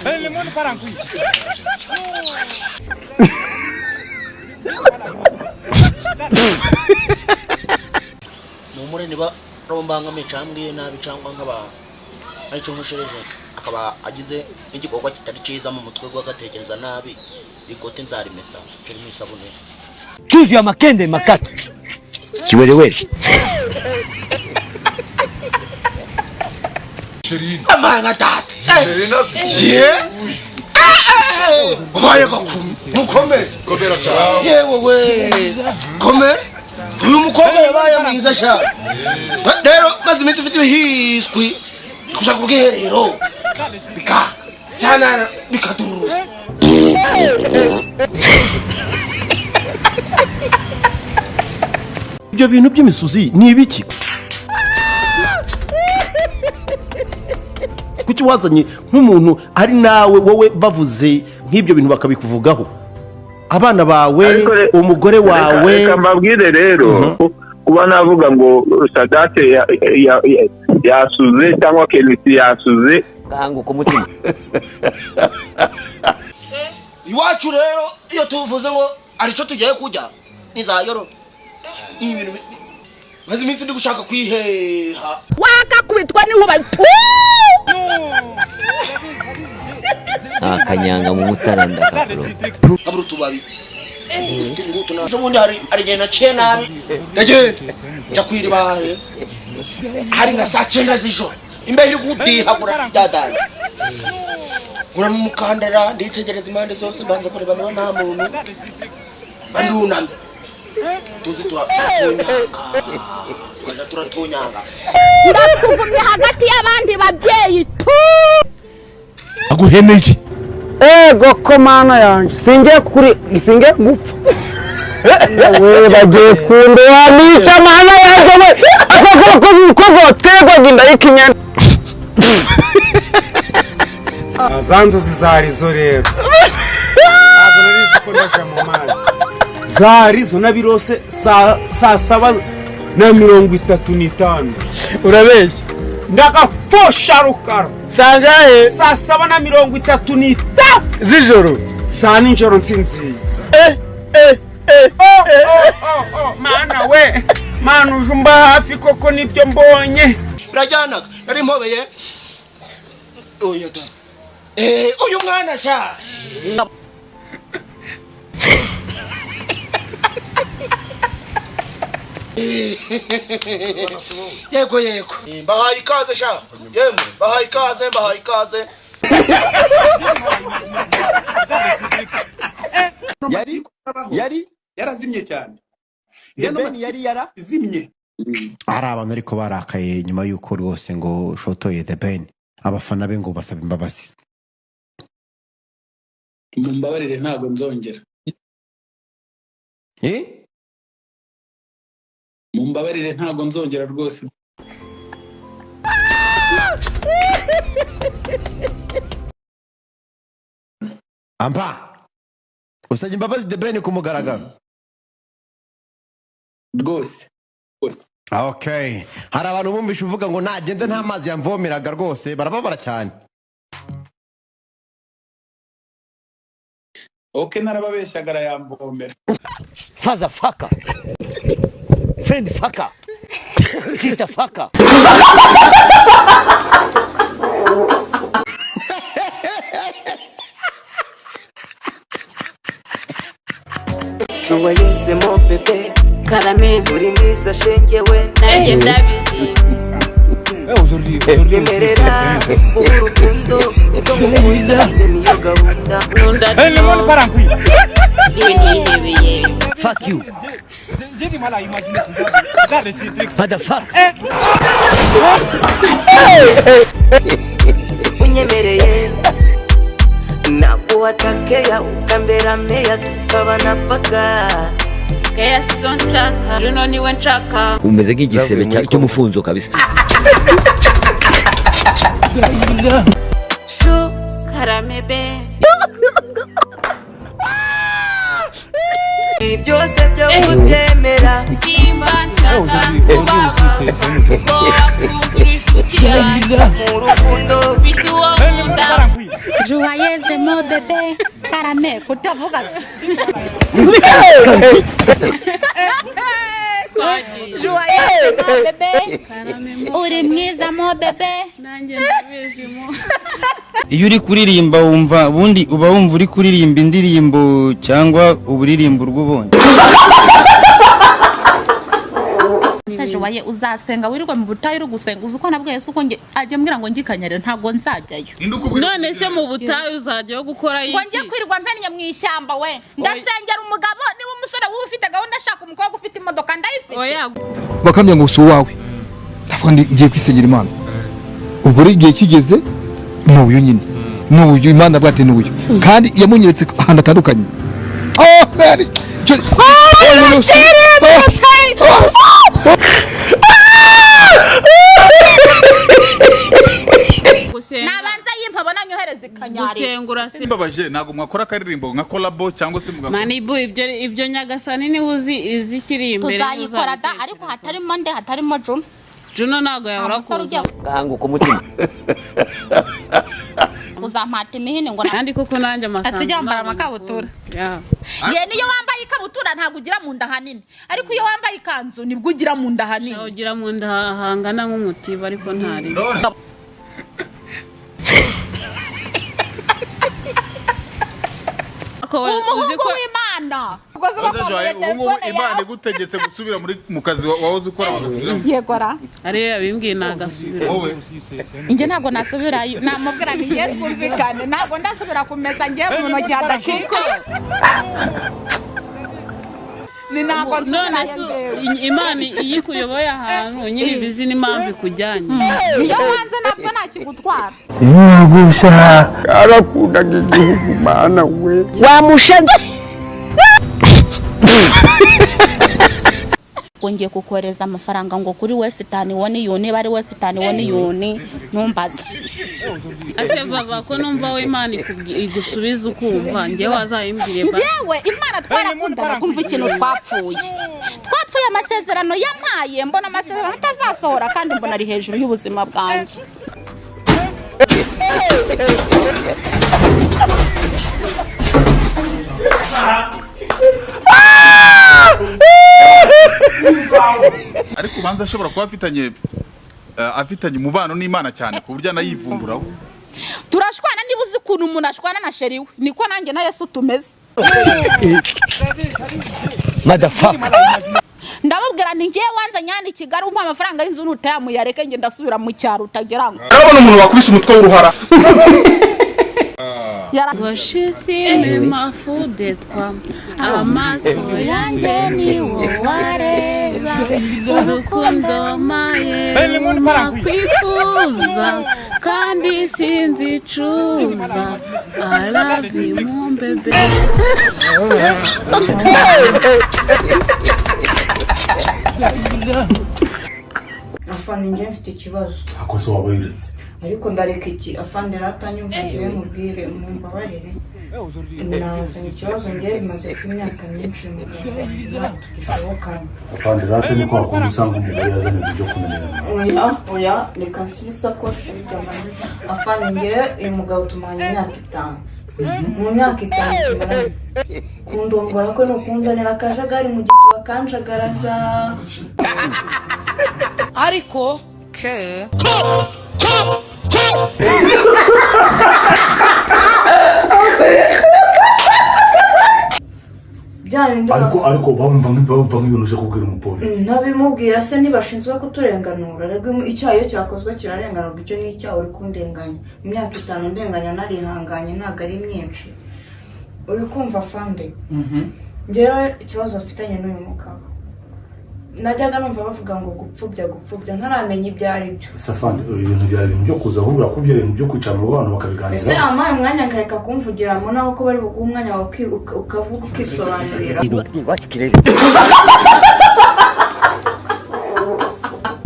Le monde part en couille. Mumure niba rombanga mecambwe nabi cyangwa nkaba aricyo nkushereje akaba agize igikorwa kitari cyiza mu mutwe gwagatekereza nabi bikote nzarimesa kiri mu isabune kivya makende makati kiwerewere amanga tata obaye gakum mukome Komera cyane. yewe we kome uyu mukobwa yabaye mwiza sha rero maze iminsi ufite ibihiswi kushaka ubwiherero bika cyane bikaturuza ibyo bintu by'imisuzi ni ibiki kuki wazanye nk'umuntu ari nawe wowe bavuze nk'ibyo bintu bakabikuvugaho abana bawe umugore wawe reka mbabwire rero kuba navuga ngo Sadate yasuze cyangwa Kenisi yasuze gahanguka umutima iwacu rero iyo tuvuze ngo arico tugiye kujya nizayoro ibintu maze iminsi ndi gushaka kwiheha wakakubitwa n'inkuba akanyanga mu mutaranda kakuro aburu tubabi ngutu na jo bundi hari genda nabi ndaje nja kwiribaye hari nka saa 9 z'ijoro imbeho iri gutihagura byadanye ngura n'umukandara nditegereza impande zose mbanza kureba niba nta muntu bandunamye tuzi turatonyanga ndakuvumye hagati y'abandi babyeyi aguheneye ego komana yanje singe gupfa we bagiye kundeba nica mana yanje akakora ko votegwa ginda ikinyana Zanzo zizarizo rero. Ntabwo nari zikoresha mu mazi. Zarizo nabirose saa 7:35. urabeshya Ndakafosha rukaro. sangahe Saa 7:35 z'ijoro saa ninjoro nsinziye. Mana we. Mana ujumba hafi koko nibyo mbonye. birajyanaga nari mpobeye oya da uyu mwana sha yego bahaye ikaze sha yemwe bahaye ikaze Yari yarazimye cyane. Yari Yarazimye. hari abantu ariko barakaye nyuma y'uko rwose ngo shotoye The Ben abafana be ngo basaba imbabazi Mumbabarire ntabwo nzongera. Mumbabarire ntabwo nzongera rwose. amba usabye imbabazi The Ben ku mugaragaro Rwose. okay hari abantu bumvisha uvuga ngo nagende nta mazi yamvomeraga rwose barababara cyane Okay, narababeshyaga arayamvomera. faza faka friend faka sister faka Chungwa yese mo pepe karame uri mwiza shengewe nanjye ndabizi nimerera urukundo utomukunda niyo gahunda Le monde part en couille. nihebeye fuck you J'ai du mal à imaginer tout ça. Regarde ces trucs. motherfucker unyemereye nakuwatakeya ukambera meya tukabana paka keya sizo nshaka juno niwe nshaka umeze nk'igisebe cy'umufunzo kabisa karame be ibi byose byo kubyemera simba nshaka kubaba ko wakuzura inshuti yanjye mu rukundo ufite uwo nkunda Joyeuse mon bébé karame kutavuga Joyeuse mon bébé uri mwiza mon bébé nanjye ndabizi mo iyo uri kuririmba wumva ubundi uba wumva uri kuririmba indirimbo cyangwa uburirimbo rw'ubonye Joye uzasenga wirirwa mu butayu uri gusenga uzi uko nabwiye se uko nge ajye mbwira ngo ngikanyare ntago nzajyayo none se mu butayu uzajyayo gukora iki ngo ngiye kwirirwa mpennye mu ishyamba we ndasengera umugabo niba umusore wuba ufite gahunda ashaka umukobwa ufite imodoka ndayifite oya bakambya ngo si uwawe ndavuga ngiye kwisengera Imana ubwo rero igihe kigeze n'uyu nyine n'uyu Imana bwate n'uyu kandi yamunyeretse ahantu atandukanye nabanza yimpabona nyohereza ikanyari gusengura simbabaje nago mwakora akaririmbo nka collabo cyangwa se mugakora manibu ibyo nyagasani ni uzi izikiri imbere tuzayikora da ariko hatarimo nde hatarimo Juno nago yabura kuza gahanguka umutima uzampata imihini ngo kandi koko nanjye amakanzu tujya ambara amakabutura ye niyo wambaye ikabutura ntago ugira mu nda hanini ariko iyo wambaye ikanzu nibwo ugira mu nda hanini ugira mu nda hangana nk'umutiba ariko ntari umuhungu w'Imana ubu Imana igutegetse gusubira mu kazi wahoze ukora bagasubiramo yegora ariyo yabimbwiye nagasubira wowe inge ntago nasubirayo namubwira ni ngiye twumvikane ntago ndasubira kumeza ngiye mu ntoki hadacika ni ntago nsubirayo Imana iyikuyoboye ahantu nyine ibizi n'impamvu ikujyanye niyo wanze nabwo ntakigutwara Yagusha arakundaga igihugu mana we wamushaze ngiye kukoreza amafaranga ngo kuri Western woni yone bari Western woni yone numbaza ase baba ko numva we Imana igusubiza ukumva ngiye wazayimbire ba ngewe Imana twarakundana kumva ikintu twapfuye amasezerano yampaye mbona amasezerano atazasohora kandi mbona ari hejuru y'ubuzima bwanjye ariko banza ashobora kuba afitanye umubano n'Imana cyane ku buryo anayivumburaho turashwana niba uzi ukuntu umuntu ashwana na sheri we niko nanjye na Yesu tumeze motherfucker ndamubwira nti ngiye wanza nyane Kigali umpa amafaranga y'inzu n'utayamuyareke nge ndasubira mu cyaro utagira ngo urabona umuntu wakubise umutwe w'uruhara Goshisi mafudetwa amaso yanjye ni wareba urukundo maye makwifuza kandi sinzicuza I love you mon bébé afande nje mfite ikibazo akoze wabayiretse ariko ndareka iki afande ratanyumva ngiye mubwire mumbabarire nazanye ikibazo ngiye bimaze imyaka myinshi mu Rwanda tugishoboka afande rate niko wakunda usanga umugore yazanye ibyo kunanirana oya reka nshyisa ko shijamanye afande ngiye uyu mugabo tumanye imyaka 5 mu myaka 5 kundongora ko no kunzanira akajagari mu gituba kanjagaraza ariko ke ariko bamva nk'ibintu uje kubwira umupolisi ntabimubwira se ntibashinzwe kuturenganura rego icyayo cyakozwe kirarenganurwa icyo ni icyaha uri kundenganya imyaka 5 ndenganya narihanganye ntago ari myinshi uri kumva fande ngewe ikibazo afitanye n'uyu mugabo najyaga numva bavuga ngo gupfubya ntaramenya ibyo ari byo safandi ibintu byari byo kuza ahubura ko byari byo kwicara mu bantu bakabiganira ese amaye umwanya nkareka kumvugiramo naho ko bari buguha umwanya ukavuga ukisobanurira